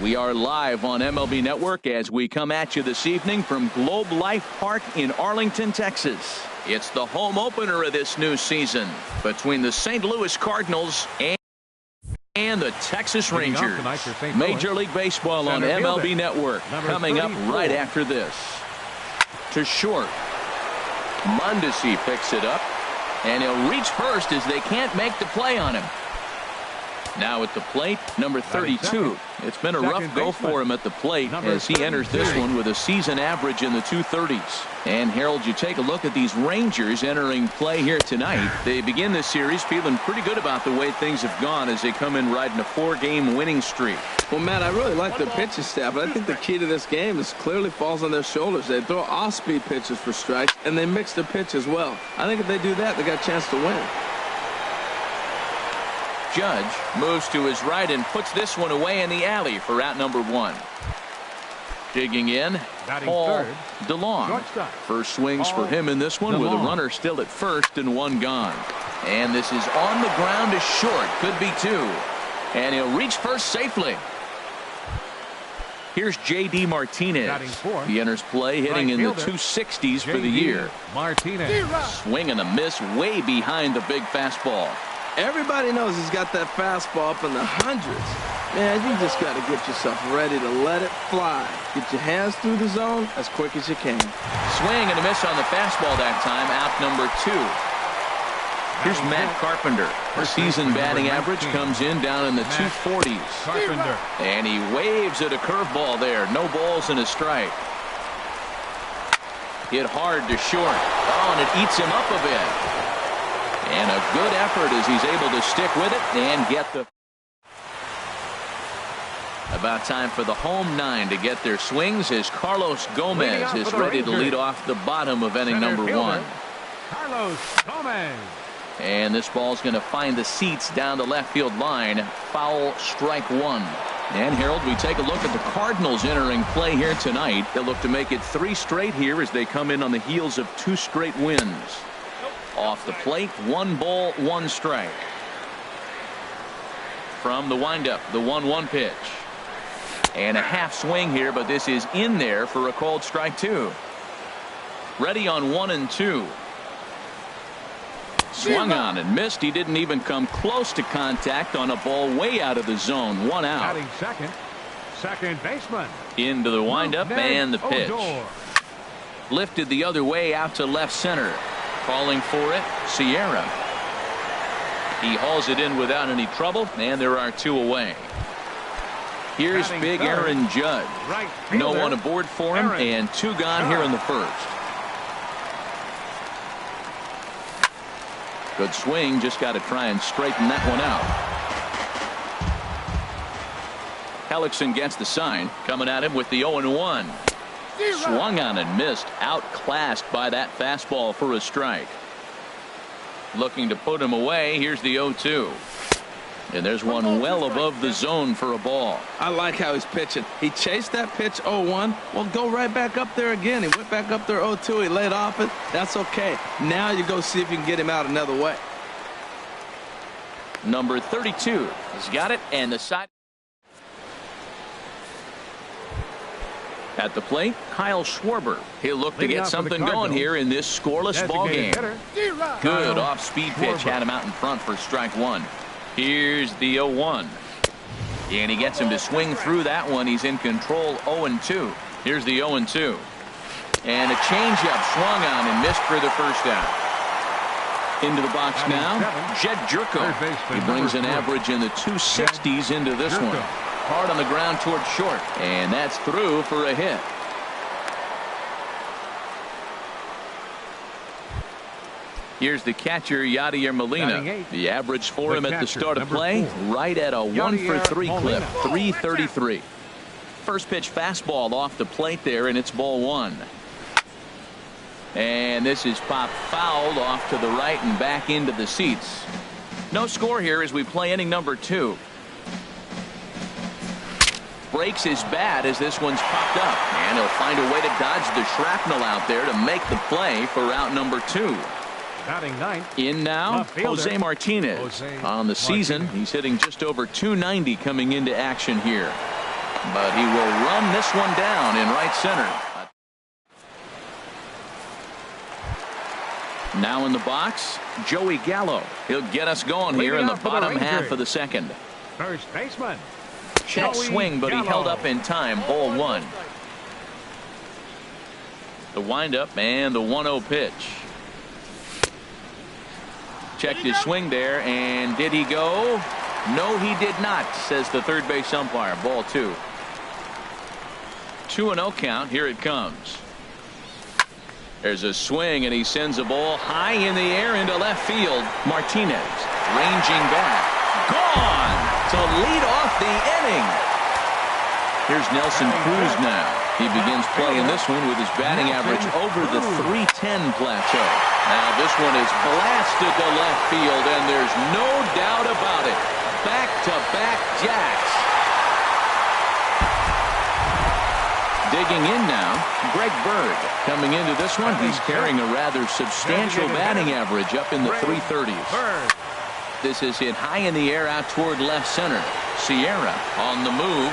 We are live on MLB Network as we come at you this evening from Globe Life Park in Arlington, Texas. It's the home opener of this new season between the St. Louis Cardinals and the Texas Rangers. Major League Baseball on MLB Network coming up right after this. To short. Mondesi picks it up, and he'll reach first as they can't make the play on him. Now at the plate, number 32. It's been a rough go for him at the plate as he enters this one with a season average in the 230s. And Harold, you take a look at these Rangers entering play here tonight. They begin this series feeling pretty good about the way things have gone as they come in riding a 4-game winning streak. Well, Matt, I really like their pitching staff, but I think the key to this game is clearly falls on their shoulders. They throw off-speed pitches for strikes, and they mix their pitch as well. I think if they do that, they got a chance to win. Judge moves to his right and puts this one away in the alley for out number 1. Digging in, Paul DeLong. First swings for him in this one with a runner still at first and 1 gone. And this is on the ground to short. Could be 2. And he'll reach first safely. Here's J.D. Martinez. He enters play hitting in the 260s for the year. Swing and a miss way behind the big fastball. Everybody knows he's got that fastball up in the hundreds. Man, you just got to get yourself ready to let it fly. Get your hands through the zone as quick as you can. Swing and a miss on the fastball that time, out number 2. Here's Matt Carpenter. The season batting average comes in down in the 240s. And he waves at a curveball there. No balls and a strike. Hit hard to short. Oh, and it eats him up a bit. And a good effort as he's able to stick with it and get the... About time for the home 9 to get their swings as Carlos Gomez is ready to lead off the bottom of inning number 1. Carlos Gomez. And this ball's going to find the seats down the left field line. Foul, strike 1. And Harold, we take a look at the Cardinals entering play here tonight. They'll look to make it 3 straight here as they come in on the heels of 2 straight wins. Off the plate, 1 ball, 1 strike. From the windup, the 1-1 pitch. And a half swing here, but this is in there for a called strike 2. Ready on 1 and 2. Swung on and missed. He didn't even come close to contact on a ball way out of the zone. 1 out. Second baseman. Into the windup and the pitch. Lifted the other way out to left center. Calling for it, Sierra. He hauls it in without any trouble, and there are 2 away. Here's big Aaron Judge. No one aboard for him, and 2 gone here in the first. Good swing, just got to try and straighten that one out. Hellickson gets the sign, coming at him with the 0-1. Swung on and missed, outclassed by that fastball for a strike. Looking to put him away. Here's the 0-2. And there's one well above the zone for a ball. I like how he's pitching. He chased that pitch 0-1. Well, go right back up there again. He went back up there 0-2. He laid off it. That's okay. Now you go see if you can get him out another way. Number 32 has got it, and the side. At the plate, Kyle Schwarber. He'll look to get something going here in this scoreless ball game. Good off-speed pitch had him out in front for strike 1. Here's the 0-1. And he gets him to swing through that one. He's in control. 0-2. Here's the 0-2. And a changeup swung on and missed for the first out. Into the box now, Jed Jerko. He brings an average in the 260s into this one. Hard on the ground toward short, and that's through for a hit. Here's the catcher, Yadier Molina. The average for him at the start of play, right at a 1-for-3 clip, 333. First pitch fastball off the plate there, and it's ball 1. And this is popped fouled off to the right and back into the seats. No score here as we play inning number 2. Breaks his bat as this one's popped up, and he'll find a way to dodge the shrapnel out there to make the play for out number 2. In now, Jose Martinez. On the season, he's hitting just over 290 coming into action here. but he will run this one down in right center. Now in the box, Joey Gallo. He'll get us going here in the bottom half of the second. First baseman. Check swing, but he held up in time. Ball one. The windup and the 1-0 pitch. Checked his swing there, and did he go? No, he did not, says the third base umpire. Ball two. 2-0 count. Here it comes. There's a swing, and he sends a ball high in the air into left field. Martinez ranging back. Gone to lead off the inning. Here's Nelson Cruz now. He begins playing this one with his batting average over the .310 plateau. Now this one is blasted to left field, and there's no doubt about it. Back-to-back jacks. Digging in now, Greg Bird. Coming into this one, he's carrying a rather substantial batting average up in the 330s. This is hit high in the air out toward left center. Sierra on the move.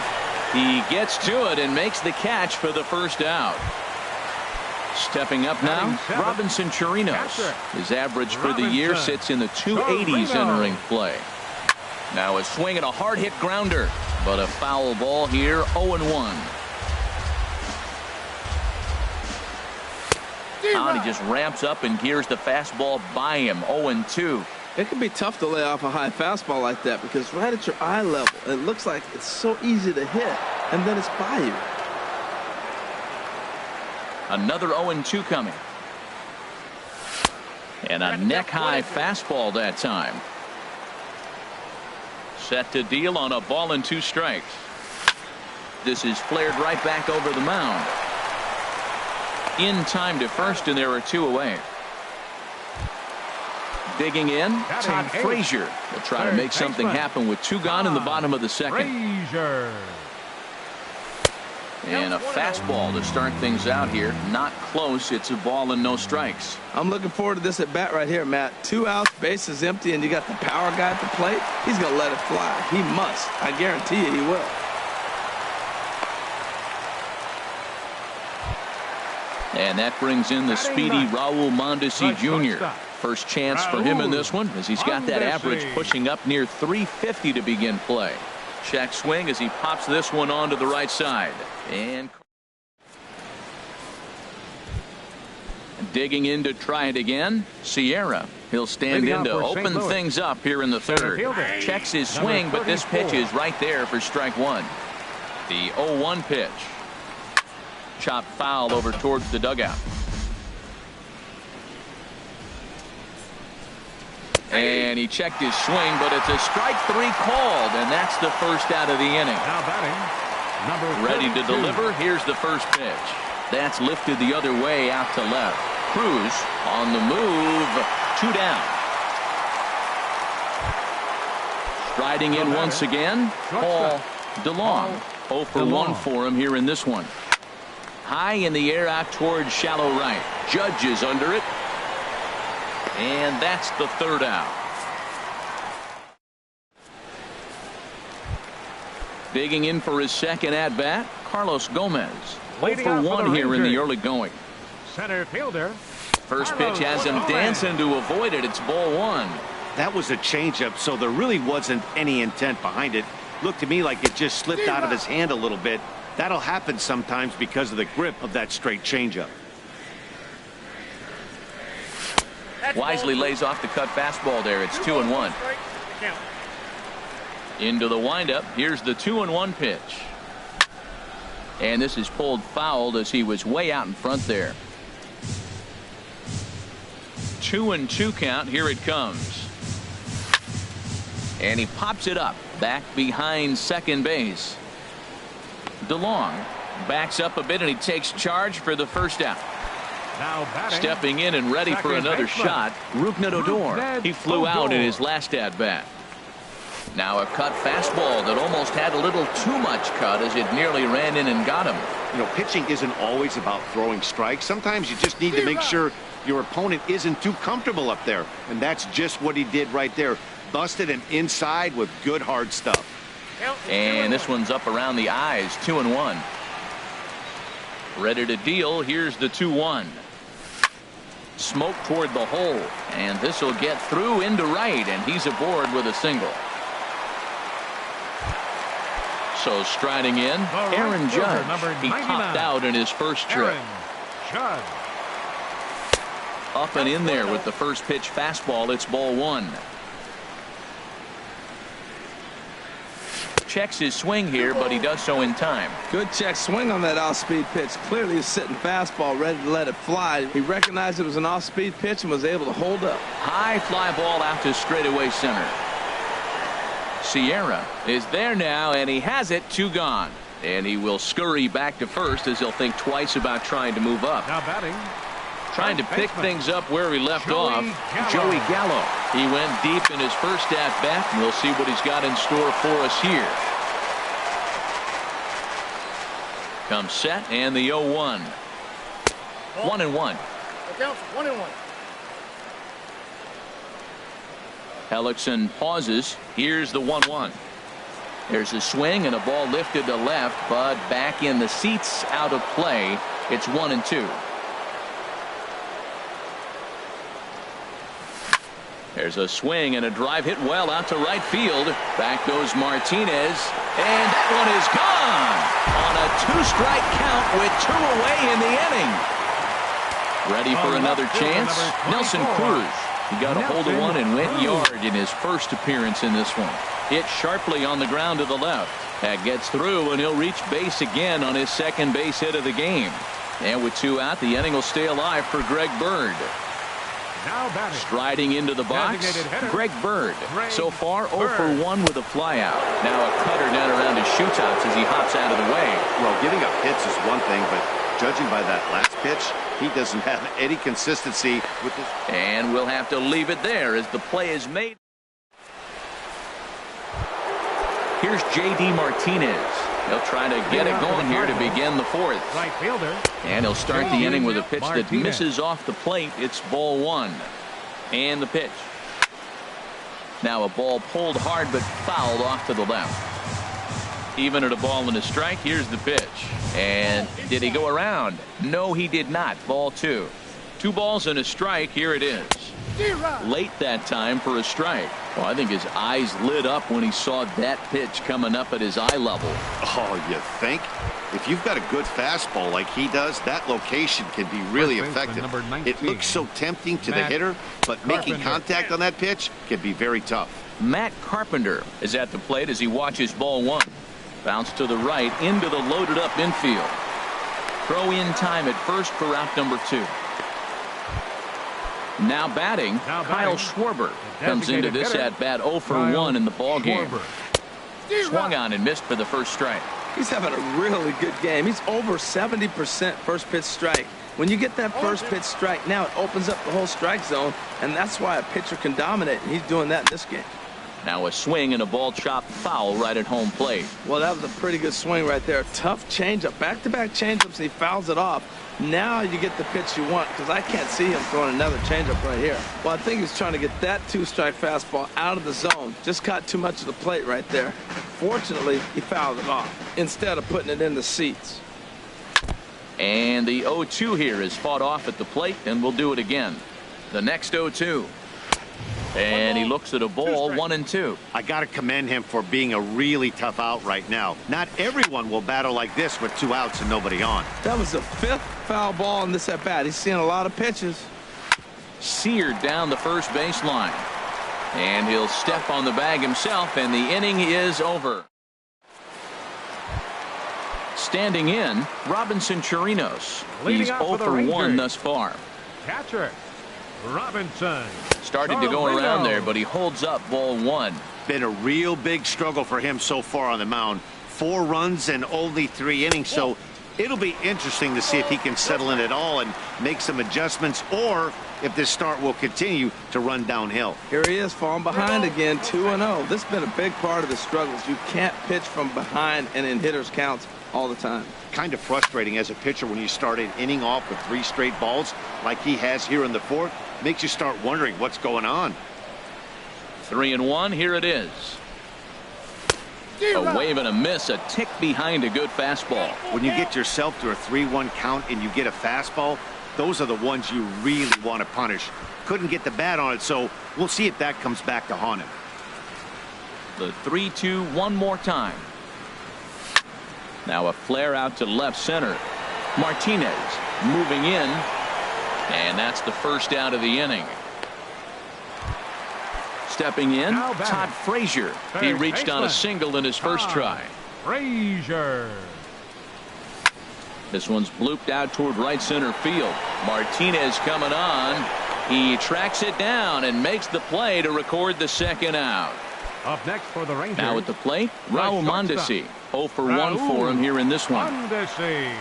He gets to it and makes the catch for the first out. Stepping up now, Robinson Chirinos. His average for the year sits in the 280s entering play. Now a swing and a hard hit grounder, but a foul ball here. 0-1. He just ramps up and gears the fastball by him. 0-2. It can be tough to lay off a high fastball like that because right at your eye level, it looks like it's so easy to hit, and then it's by you. Another 0-2 coming. And a neck-high fastball that time. Set to deal on a ball and 2 strikes. This is flared right back over the mound. In time to first, and there are 2 away. Digging in, Tom Frazier will try to make something happen with 2 gone in the bottom of the second. And a fastball to start things out here. Not close. It's a ball and no strikes. I'm looking forward to this at bat right here, Matt. 2 outs, bases empty, and you got the power guy at the plate. He's going to let it fly. He must. I guarantee you he will. And that brings in the speedy Raul Mondesi Jr. First chance for him in this one, as he's got that average pushing up near 350 to begin play. Check swing as he pops this one onto the right side. And digging in to try it again, Sierra. He'll stand in to open things up here in the third. Checks his swing, but this pitch is right there for strike 1. The 0-1 pitch. Chop foul over towards the dugout. And he checked his swing, but it's a strike 3 called, and that's the first out of the inning. Now batting, ready to deliver. Here's the first pitch. That's lifted the other way out to left. Cruz on the move. 2 down. Striding in once again, Paul DeLong. 0 for 1 for him here in this one. High in the air out towards shallow right. Judge is under it. And that's the third out. Digging in for his second at bat, Carlos Gomez. 0 for 1 here in the early going. Center fielder. First pitch has him dancing to avoid it. It's ball 1. That was a changeup, so there really wasn't any intent behind it. Looked to me like it just slipped out of his hand a little bit. That'll happen sometimes because of the grip of that straight changeup. Wisely lays off the cut fastball there. It's 2-1. Into the windup. Here's the 2-1 pitch. And this is pulled fouled as he was way out in front there. 2-2 count. Here it comes. And he pops it up back behind second base. DeLong backs up a bit and he takes charge for the first out. Now batting, stepping in and ready for another shot, Rougned Odor. He flew out in his last at bat. Now a cut fastball that almost had a little too much cut as it nearly ran in and got him. You know, pitching isn't always about throwing strikes. Sometimes you just need to make sure your opponent isn't too comfortable up there, and that's just what he did right there. Busted him inside with good hard stuff. And this one's up around the eyes, 2-1. Ready to deal. Here's the 2-1. Smoke toward the hole, and this will get through into right, and he's aboard with a single. So striding in, Aaron Judge. He topped out in his first trip. Up and in there with the first pitch fastball. It's ball one. Checks his swing here, but he does so in time. Good check swing on that off-speed pitch. Clearly he's sitting fastball ready to let it fly. He recognized it was an off-speed pitch and was able to hold up. High fly ball out to straightaway center. Sierra is there now, and he has it. 2 gone. And he will scurry back to first as he'll think twice about trying to move up. Now batting. Trying to pick things up where he left off. Joey Gallo. He went deep in his first at-bat, and we'll see what he's got in store for us here. Comes set, and the 0-1. 1-1. Counts 1-1. Hellickson pauses. Here's the 1-1. There's a swing and a ball lifted to left, but back in the seats, out of play. It's 1-2. There's a swing and a drive hit well out to right field. Back goes Martinez, and that one is gone on a 2-strike count with 2 away in the inning. Ready for another chance? Nelson Cruz. He got a hold of one and went yard in his first appearance in this one. Hit sharply on the ground to the left. That gets through, and he'll reach base again on his second base hit of the game. And with 2 out, the inning will stay alive for Greg Bird. Now batting. Striding into the box, Greg Bird. So far 0 for 1 with a flyout. Now a cutter down around his shoe tops as he hops out of the way. Well, giving up hits is one thing, but judging by that last pitch, he doesn't have any consistency with this. And we'll have to leave it there as the play is made. Here's J.D. Martinez. He'll try to get it going here to begin the 4th. Right fielder. And he'll start the inning with a pitch that misses off the plate. It's ball 1. And the pitch. Now a ball pulled hard but fouled off to the left. Even at a ball and a strike. Here's the pitch. And did he go around? No, he did not. Ball 2. 2 balls and a strike. Here it is. Late that time for a strike. Well, I think his eyes lit up when he saw that pitch coming up at his eye level. Oh, you think? If you've got a good fastball like he does, that location can be really effective. It looks so tempting to the hitter, but making contact on that pitch can be very tough. Matt Carpenter is at the plate as he watches ball 1. Bounce to the right into the loaded up infield. Throw in time at first for out number 2. Now batting, Kyle Schwarber comes into this at bat 0 for 1 in the ball game. Swung on and missed for the first strike. He's having a really good game. He's over 70% first pitch strike. When you get that first pitch strike, now it opens up the whole strike zone, and that's why a pitcher can dominate, and he's doing that in this game. Now a swing and a ball chopped foul right at home plate. Well, that was a pretty good swing right there. Tough changeup. Back-to-back changeups, and he fouls it off. Now you get the pitch you want, because I can't see him throwing another changeup right here. Well, I think he's trying to get that 2-strike fastball out of the zone. Just caught too much of the plate right there. Fortunately, he fouled it off instead of putting it in the seats. And the 0-2 here is fought off at the plate, and we'll do it again. The next 0-2. And he looks at a ball, 1-2. I got to commend him for being a really tough out right now. Not everyone will battle like this with 2 outs and nobody on. That was the 5th foul ball in this at bat. He's seeing a lot of pitches. Seared down the first baseline. And he'll step on the bag himself, and the inning is over. Standing in, Robinson Chirinos. He's 0 for 1 thus far. Catcher Robinson. Started to go around there, but he holds up ball 1. Been a real big struggle for him so far on the mound. 4 runs and only 3 innings, so it'll be interesting to see if he can settle in at all and make some adjustments, or if this start will continue to run downhill. Here he is, falling behind again, 2-0. This has been a big part of the struggles. You can't pitch from behind and in hitters' counts all the time. Kind of frustrating as a pitcher when you start an inning off with 3 straight balls like he has here in the 4th. Makes you start wondering what's going on. 3-1. Here it is. A wave and a miss, a tick behind a good fastball. When you get yourself to a 3-1 count and you get a fastball, those are the ones you really want to punish. Couldn't get the bat on it, so we'll see if that comes back to haunt him. The 3-2 one more time. Now a flare out to left center. Martinez moving in, and that's the first out of the inning. Stepping in, Todd Frazier. He reached on a single in his first try. Frazier. This one's blooped out toward right center field. Martinez coming on. He tracks it down and makes the play to record the second out. Up next for the Rangers. Now at the plate, Raul Mondesi. 0 for 1 for him here in this one. Mondesi.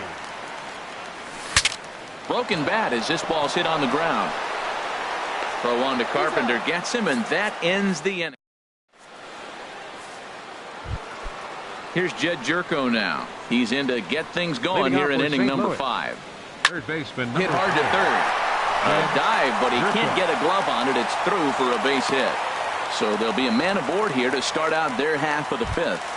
Broken bat as this ball's hit on the ground. Throw on to Carpenter, gets him, and that ends the inning. Here's Jed Jerko now. He's in to get things going here in inning number 5. Third baseman. Hit hard to third. A dive, but he can't get a glove on it. It's through for a base hit. So there'll be a man aboard here to start out their half of the 5th.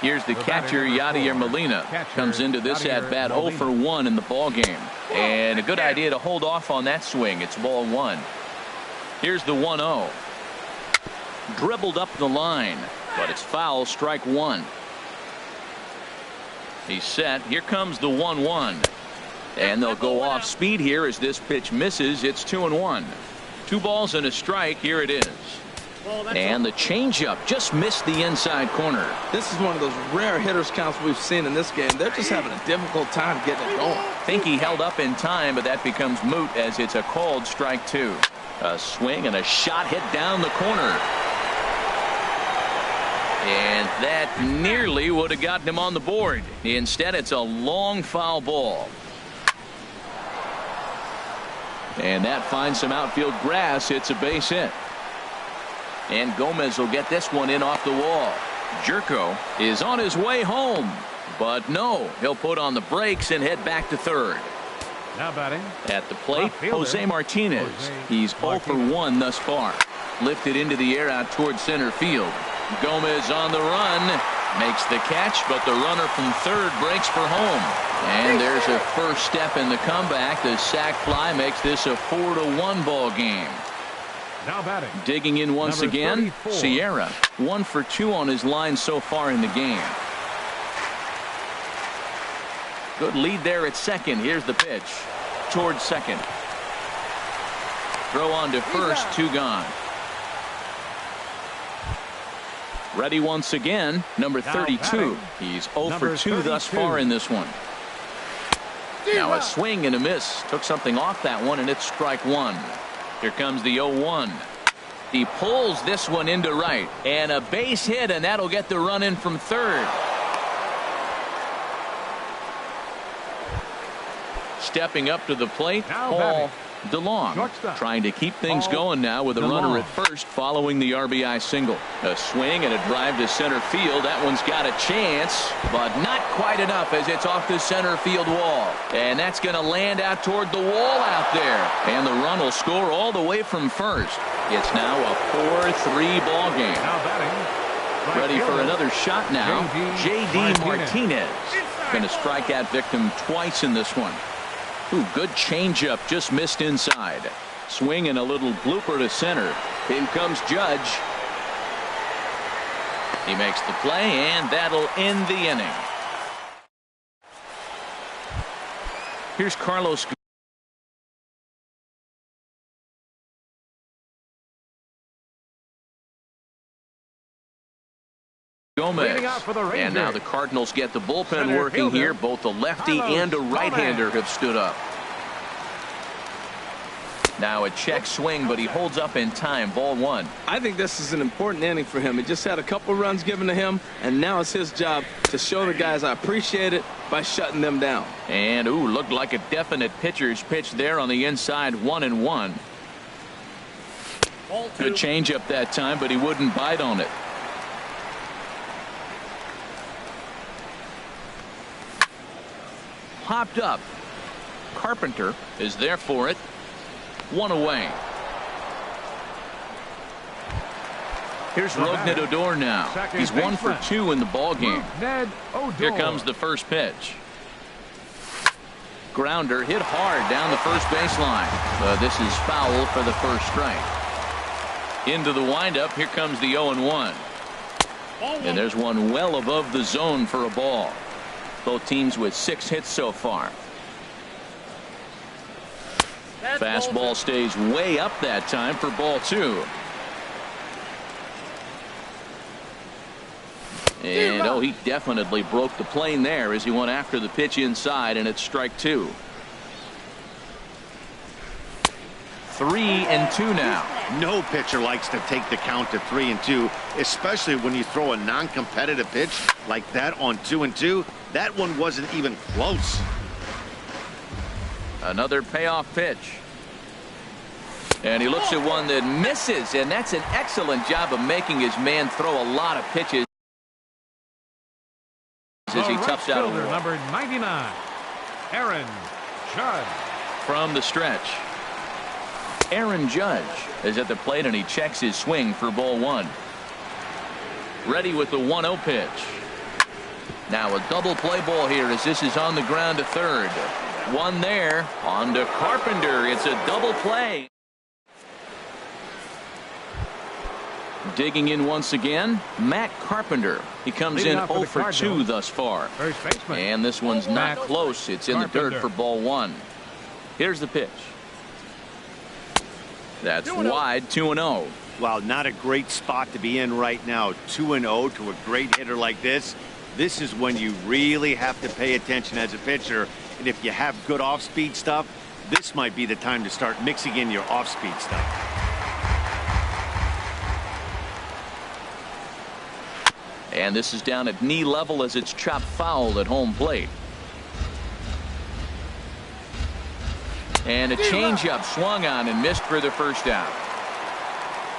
Here's the catcher, Yadier Molina. Comes into this at-bat 0 for 1 in the ball game. And a good idea to hold off on that swing. It's ball 1. Here's the 1-0. Dribbled up the line, but it's foul, strike 1. He's set. Here comes the 1-1. And they'll go off speed here as this pitch misses. It's 2-1. 2 balls and a strike. Here it is. And the changeup just missed the inside corner. This is one of those rare hitters counts we've seen in this game. They're just having a difficult time getting it going. Think he held up in time, but that becomes moot as it's a called strike 2. A swing and a shot hit down the corner. And that nearly would have gotten him on the board. Instead, it's a long foul ball. And that finds some outfield grass. It's a base hit. And Gomez will get this one in off the wall. Jerko is on his way home. But no, he'll put on the brakes and head back to third. Now batting. At the plate, Jose Martinez. He's 0 for 1 thus far. Lifted into the air out toward center field. Gomez on the run. Makes the catch, but the runner from third breaks for home. And there's a first step in the comeback. The sac fly makes this a 4-1 ball game. Now batting. Digging in once again, 34. Sierra. 1 for 2 on his line so far in the game. Good lead there at second. Here's the pitch. Towards second. Throw on to first. 2 gone. Ready once again. Number 32. He's 0 for 2 thus far in this one. Now a swing and a miss. Took something off that one, and it's strike 1. Here comes the 0-1. He pulls this one into right. And a base hit, and that'll get the run in from third. Stepping up to the plate, Paul DeLong. Trying to keep things going now with a runner at first following the RBI single. A swing and a drive to center field. That one's got a chance, but not quite enough as it's off the center field wall. And that's going to land out toward the wall out there. And the run will score all the way from first. It's now a 4-3 ball game. Ready for another shot now. J.D. Martinez. Going to strike that victim twice in this one. Ooh, good changeup, just missed inside. Swing and a little blooper to center. In comes Judge. He makes the play, and that'll end the inning. Here's Carlos Gomez. And now the Cardinals get the bullpen working here. Both a lefty and a right-hander have stood up. Now a check swing, but he holds up in time. Ball 1. I think this is an important inning for him. He just had a couple runs given to him, and now it's his job to show the guys I appreciate it by shutting them down. And ooh, looked like a definite pitcher's pitch there on the inside. 1-1. Good changeup that time, but he wouldn't bite on it. Popped up. Carpenter is there for it. 1 away. Here's Rougned Odor now. He's 1 for 2 in the ball game. Here comes the first pitch. Grounder hit hard down the first baseline. This is foul for the first strike. Into the windup. Here comes the 0-1. And there's one well above the zone for a ball. Both teams with 6 hits so far. Fastball stays way up that time for ball 2. And oh, he definitely broke the plane there as he went after the pitch inside, and it's strike 2. 3-2 now. No pitcher likes to take the count to 3-2, especially when you throw a non-competitive pitch like that on 2-2. That one wasn't even close. Another payoff pitch. And he looks at one that misses, and that's an excellent job of making his man throw a lot of pitches as he toughs out a wall. Number 99, Aaron Judge. From the stretch, Aaron Judge is at the plate, and he checks his swing for ball 1. Ready with the 1-0 pitch. Now a double play ball here as this is on the ground to third. One there on to Carpenter. It's a double play. Digging in once again, Matt Carpenter. He comes in 0 for 2 thus far. And this one's not close. It's in the dirt for ball 1. Here's the pitch. That's wide, 2-0. Wow, not a great spot to be in right now. 2-0 to a great hitter like this. This is when you really have to pay attention as a pitcher. And if you have good off-speed stuff, this might be the time to start mixing in your off-speed stuff. And this is down at knee level as it's chopped foul at home plate. And a changeup swung on and missed for the first out.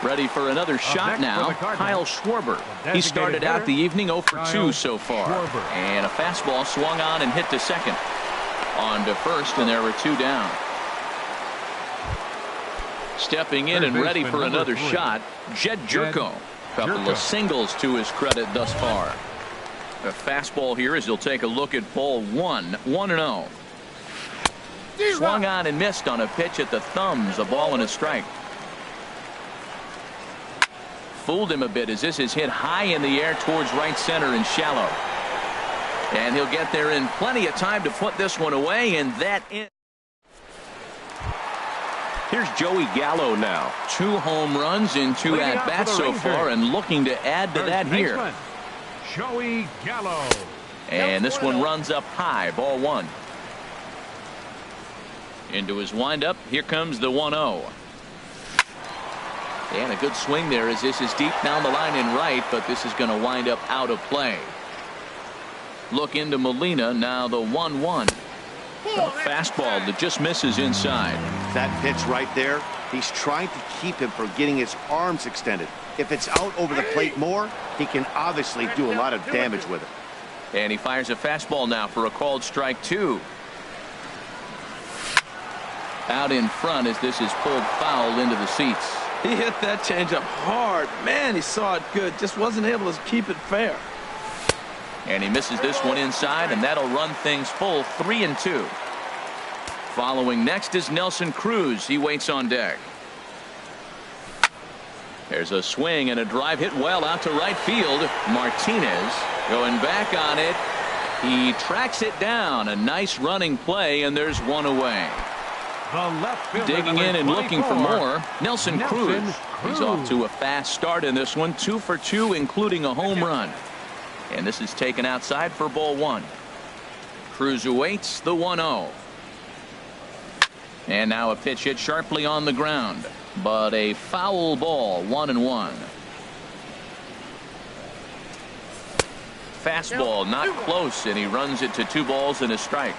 Ready for another shot now, Kyle Schwarber. He started out the evening 0 for 2 so far. And a fastball swung on and hit to second. On to first, and there were 2 down. Stepping in and ready for another shot, Jed Jerko. Couple of singles to his credit thus far. A fastball here as he'll take a look at ball 1. 1-0. Swung on and missed on a pitch at the thumbs. A ball and a strike. Fooled him a bit as this is hit high in the air towards right center and shallow. And he'll get there in plenty of time to put this one away, and that in. Here's Joey Gallo now. 2 home runs in 2 at-bats so far, and looking to add to that here. Joey Gallo. And this one runs up high, ball 1. Into his windup, here comes the 1-0. And a good swing there as this is deep down the line in right, but this is going to wind up out of play. Look into Molina, now the 1-1. A fastball that just misses inside. That pitch right there, he's trying to keep him from getting his arms extended. If it's out over the plate more, he can obviously do a lot of damage with it. And he fires a fastball now for a called strike 2. Out in front as this is pulled foul into the seats. He hit that changeup hard. Man, he saw it good. Just wasn't able to keep it fair. And he misses this one inside, and that'll run things full 3-2. Following next is Nelson Cruz. He waits on deck. There's a swing and a drive hit well out to right field. Martinez going back on it. He tracks it down. A nice running play, and there's one away. Digging in and looking for more, Nelson Cruz. He's off to a fast start in this one. 2 for 2, including a home run. And this is taken outside for ball 1. Cruz awaits the 1-0. And now a pitch hit sharply on the ground, but a foul ball. 1-1. Fastball not close, and he runs it to 2 balls and a strike.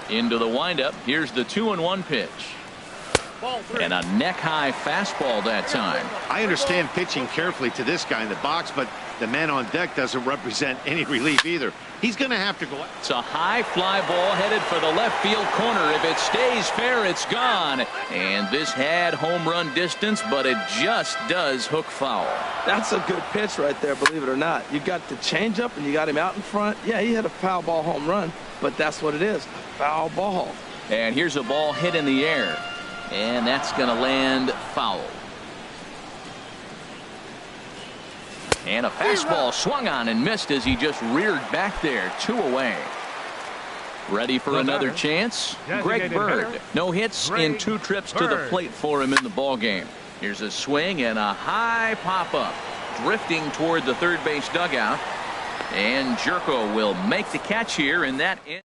Into the windup. Here's the 2-1 pitch. And a neck high fastball that time. I understand pitching carefully to this guy in the box, but The man on deck doesn't represent any relief either. He's going to have to go. It's a high fly ball headed for the left field corner. If it stays fair, it's gone. And this had home run distance, but it just does hook foul. That's a good pitch right there, believe it or not. You got the changeup and you got him out in front. Yeah, he had a foul ball home run, but that's what it is, a foul ball. And here's a ball hit in the air, and that's going to land foul. And a fastball swung on and missed as he just reared back there. 2 away. Ready for another chance? Greg Bird. No hits in 2 trips to the plate for him in the ball game. Here's a swing and a high pop-up. Drifting toward the third base dugout. And Jerko will make the catch here, and that ends.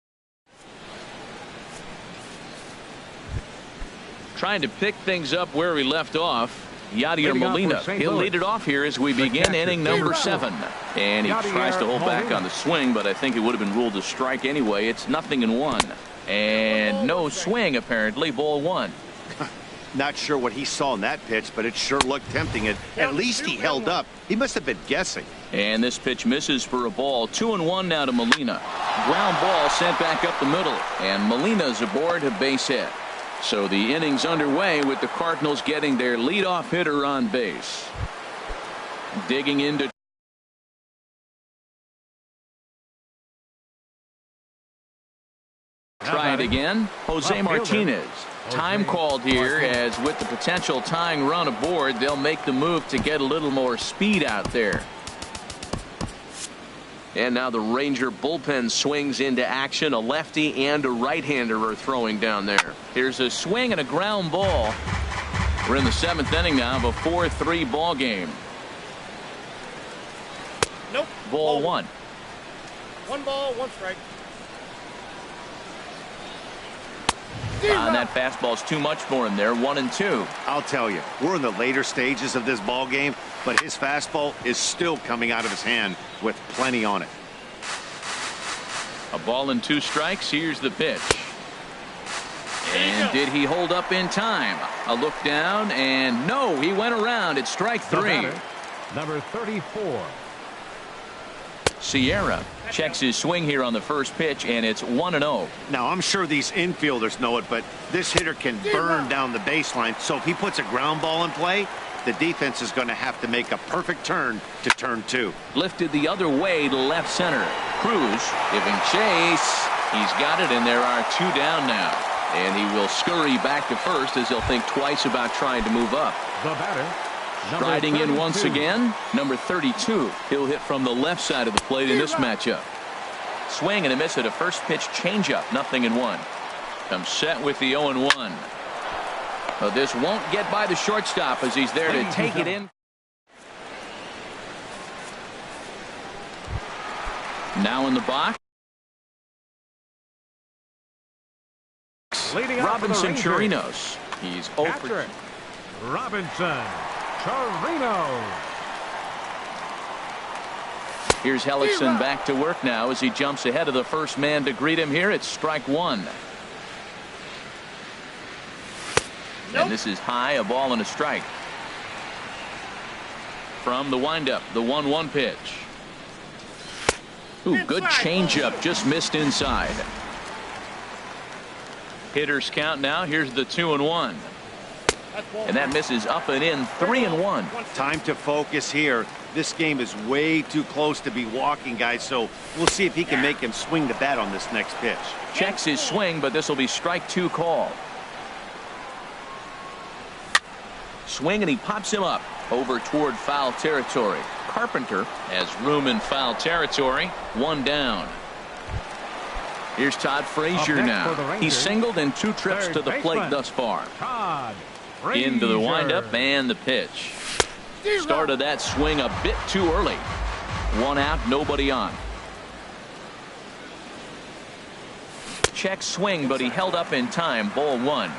Trying to pick things up where we left off. Yadier Molina. He'll lead it off here as we begin inning number 7. And he tries to hold back on the swing, but I think it would have been ruled a strike anyway. It's 0-1. And no swing, apparently. Ball 1. Not sure what he saw in that pitch, but it sure looked tempting. At least he held up. He must have been guessing. And this pitch misses for a ball. 2-1 now to Molina. Ground ball sent back up the middle. And Molina's aboard a base hit. So the inning's underway with the Cardinals getting their leadoff hitter on base. Digging into. Try it again. Jose Martinez. Time called here, as with the potential tying run aboard, they'll make the move to get a little more speed out there. And now the Ranger bullpen swings into action. A lefty and a right-hander are throwing down there. Here's a swing and a ground ball. We're in the 7th inning now of a 4-3 ball game. Nope. Ball 1. 1 ball, 1 strike. And that fastball's too much for him there. 1-2. I'll tell you, we're in the later stages of this ball game, but his fastball is still coming out of his hand with plenty on it. A ball and 2 strikes. Here's the pitch. And did he hold up in time? A look down, and no, he went around. It's strike 3. Number 34. Sierra checks his swing here on the first pitch, and it's 1-0. Now, I'm sure these infielders know it, but this hitter can burn down the baseline. So if he puts a ground ball in play, the defense is going to have to make a perfect turn to turn 2. Lifted the other way to left center. Cruz giving chase. He's got it, and there are 2 down now. And he will scurry back to first as he'll think twice about trying to move up. The batter. Striding in once again, number 32. He'll hit from the left side of the plate in this matchup. Swing and a miss at a first pitch changeup. 0-1. Comes set with the 0-1. Well, this won't get by the shortstop as he's there to take it in. Now in the box. Robinson Chirinos. He's over. Robinson Chirinos. Here's Hellickson back to work now as he jumps ahead of the first man to greet him here. It's strike 1. And this is high, a ball and a strike. From the windup, the 1-1 pitch. Ooh, good changeup, just missed inside. Hitters count now. Here's the 2-1. And that misses up and in. 3-1. Time to focus here. This game is way too close to be walking, guys, so we'll see if he can make him swing the bat on this next pitch. Checks his swing, but this will be strike 2 call. Swing, and he pops him up over toward foul territory. Carpenter has room in foul territory. 1 down. Here's Todd Frazier now. He's singled in 2 trips to the plate thus far. Into the windup and the pitch. Started that swing a bit too early. 1 out, nobody on. Check swing, but he held up in time. Ball 1.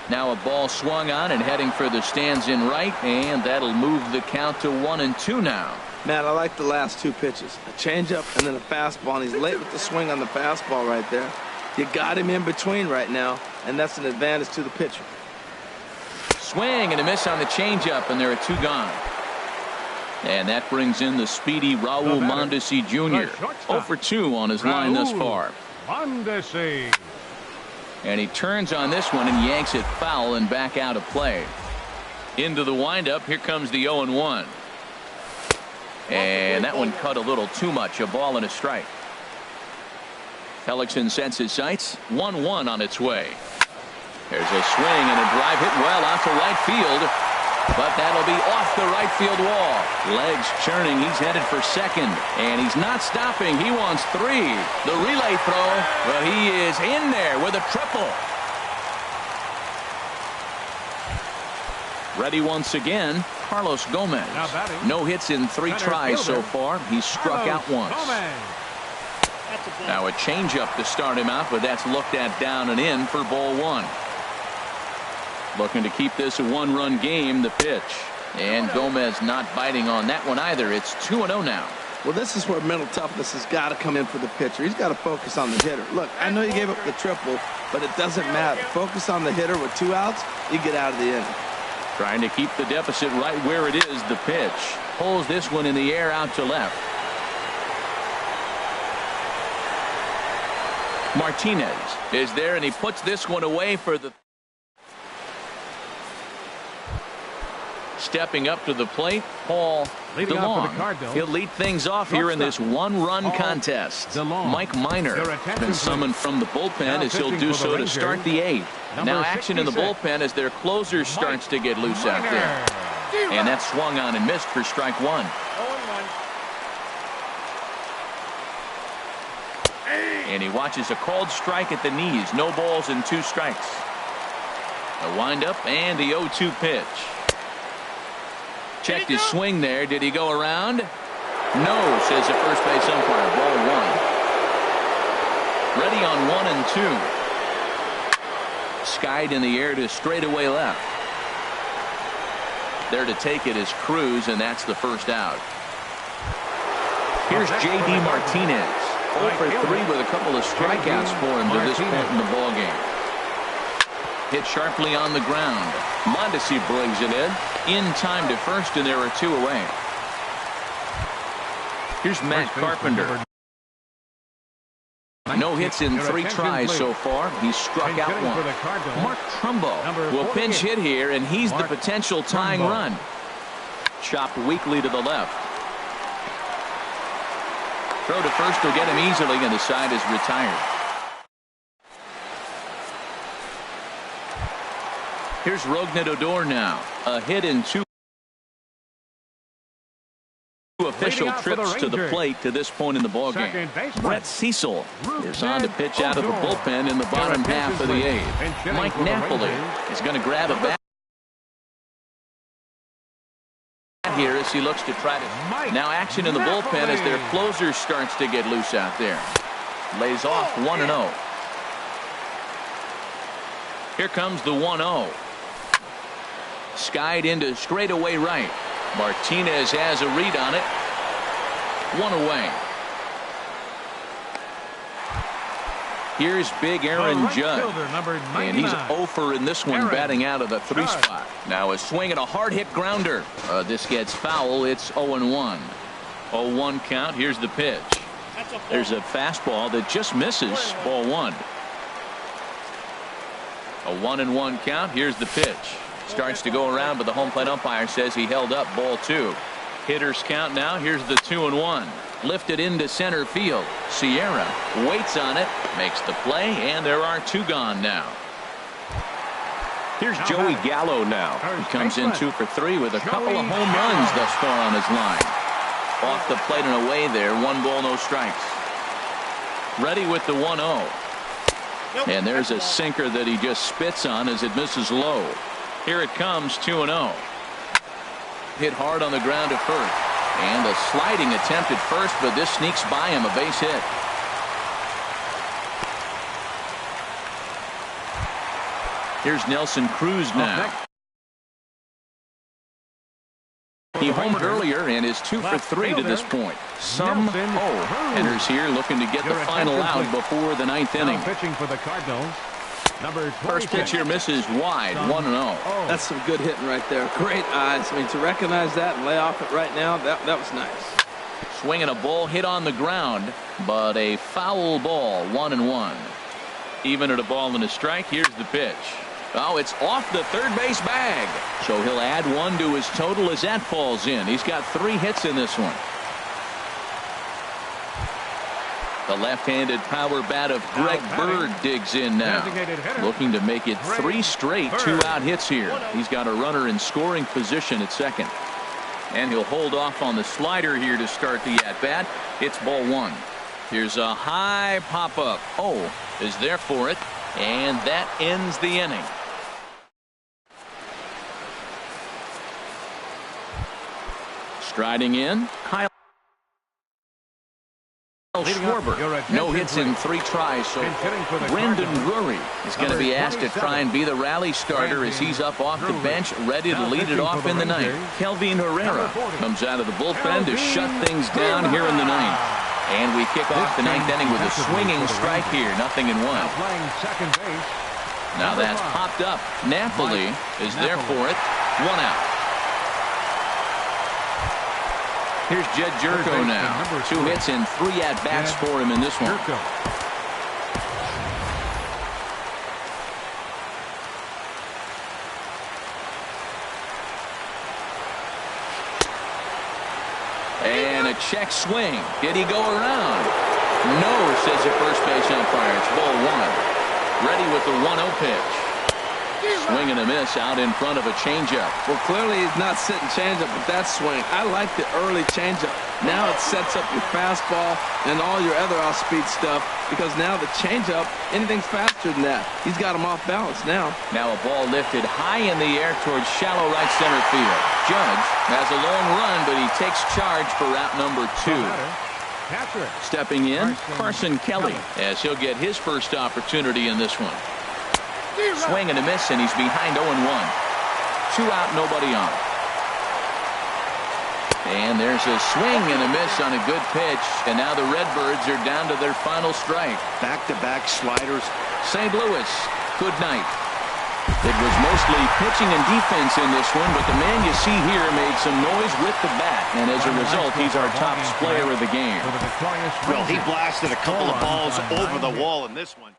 Now a ball swung on and heading for the stands in right, and that'll move the count to 1-2 now. Matt, I like the last 2 pitches. A changeup and then a fastball, and he's late with the swing on the fastball right there. You got him in between right now, and that's an advantage to the pitcher. swing and a miss on the changeup, and there are 2 gone. And that brings in the speedy Raul Mondesi Jr. 0 for 2 on his line thus far. Mondesi. And he turns on this one and yanks it foul and back out of play. Into the windup. Here comes the 0-1. And that one cut a little too much. A ball and a strike. Hellickson sets his sights. 1-1 on its way. There's a swing and a drive hit well out to right field. But that'll be off the right field wall. Legs churning. He's headed for second. And he's not stopping. He wants 3. The relay throw. Well, he is in there with a triple. Ready once again. Carlos Gomez. No hits in 3 tries so far. He's struck out once. Now a changeup to start him out, but that's looked at down and in for ball 1. Looking to keep this a 1-run game. The pitch. And Gomez not biting on that one either. It's 2-0 now. Well, this is where mental toughness has got to come in for the pitcher. He's got to focus on the hitter. Look, I know you gave up the triple, but it doesn't matter. Focus on the hitter. With 2 outs, you get out of the inning. Trying to keep the deficit right where it is. The pitch. Pulls this one in the air out to left. Martinez is there, and he puts this one away for the... Stepping up to the plate, Paul DeLong. He'll lead things off here in this 1-run contest. Mike Minor been summoned from the bullpen as he'll do so to start the 8th. Now action in the bullpen as their closer starts to get loose out there. And that swung on and missed for strike 1. And he watches a called strike at the knees. No balls and 2 strikes. A windup and the 0-2 pitch. Checked his swing there. Did he go around? No, says the first base umpire. Ball 1. Ready on 1 and 2. Skied in the air to straightaway left. There to take it is Cruz, and that's the first out. Here's J.D. Martinez. 0 for 3 with a couple of strikeouts for him to this point in the ballgame. Hit sharply on the ground. Mondesi brings it in time to first, and there are 2 away. Here's Matt Carpenter. No hits in 3 tries so far. He's struck out 1. Mark Trumbo will pinch hit here, and he's the potential tying run. Chopped weakly to the left. Throw to first will get him easily, and the side is retired. Here's Rougned Odor now. A hit in 2 official trips to the plate to this point in the ballgame. Brett Cecil is on to pitch out of the bullpen in the bottom half of the 8th. Mike Napoli is going to grab a bat here as he looks to try to... Now action in the bullpen as their closer starts to get loose out there. Lays off 1-0. Here comes the 1-0. Skied into straightaway right. Martinez has a read on it. 1 away. Here's big Aaron Judge. And he's 0 for in this one, batting out of the 3 spot. Now a swing and a hard hit grounder. This gets foul. It's 0-1. 0-1 count. Here's the pitch. There's a fastball that just misses. Ball 1. A 1-1 count. Here's the pitch. Starts to go around, but the home plate umpire says he held up. Ball 2. Hitters count now. Here's the 2-1. Lifted into center field. Sierra waits on it, makes the play, and there are 2 gone now. Here's Joey Gallo now. He comes in 2 for 3 with a couple of home runs thus far on his line. Off the plate and away there. 1 ball, no strikes. Ready with the 1-0. And there's a sinker that he just spits on as it misses low. Here it comes, 2-0. Hit hard on the ground at first. And a sliding attempt at first, but this sneaks by him, a base hit. Here's Nelson Cruz now. He homered earlier and is 2 for 3 to this point. Some enters here looking to get the final out before the 9th inning. Pitching for the Cardinals. Number First pitch here misses wide, 1-0. That's some good hitting right there. Great eyes. I mean, to recognize that and lay off it right now, that was nice. Swinging a ball hit on the ground, but a foul ball, 1-1. Even at a ball and a strike, here's the pitch. Oh, it's off the third base bag. So he'll add 1 to his total as that falls in. He's got 3 hits in this one. The left-handed power bat of Greg Bird digs in now, looking to make it 3 straight 2-out hits here. He's got a runner in scoring position at second. And he'll hold off on the slider here to start the at-bat. It's ball 1. Here's a high pop-up. Oh, is there for it. And that ends the inning. Striding in, Kyle Schwarber. No hits in 3 tries, so Brendan Drury is going to be asked to try and be the rally starter as he's up off the bench, ready to lead it off in the ninth. Kelvin Herrera comes out of the bullpen to shut things down here in the ninth. And we kick off the ninth inning with a swinging strike here, 0-1. Now that's popped up. Napoli is there for it. 1 out. Here's Jed Jerko now. 2 hits and 3 at-bats for him in this one. And a check swing. Did he go around? No, says the first base umpire. It's ball 1. Ready with the 1-0 pitch. Swing and a miss out in front of a changeup. Well, clearly he's not sitting changeup with that swing. I like the early changeup. Now it sets up your fastball and all your other off-speed stuff, because now the changeup, anything's faster than that. He's got him off balance now. Now a ball lifted high in the air towards shallow right center field. Judge has a long run, but he takes charge for route number 2. Stepping in, Carson Kelly, as he'll get his first opportunity in this one. Swing and a miss, and he's behind 0-1. 2 out, nobody on. And there's a swing and a miss on a good pitch, and now the Redbirds are down to their final strike. Back-to-back sliders. St. Louis, good night. It was mostly pitching and defense in this one, but the man you see here made some noise with the bat, and as a result, he's our top player of the game. Well, he blasted a couple of balls over the wall in this one.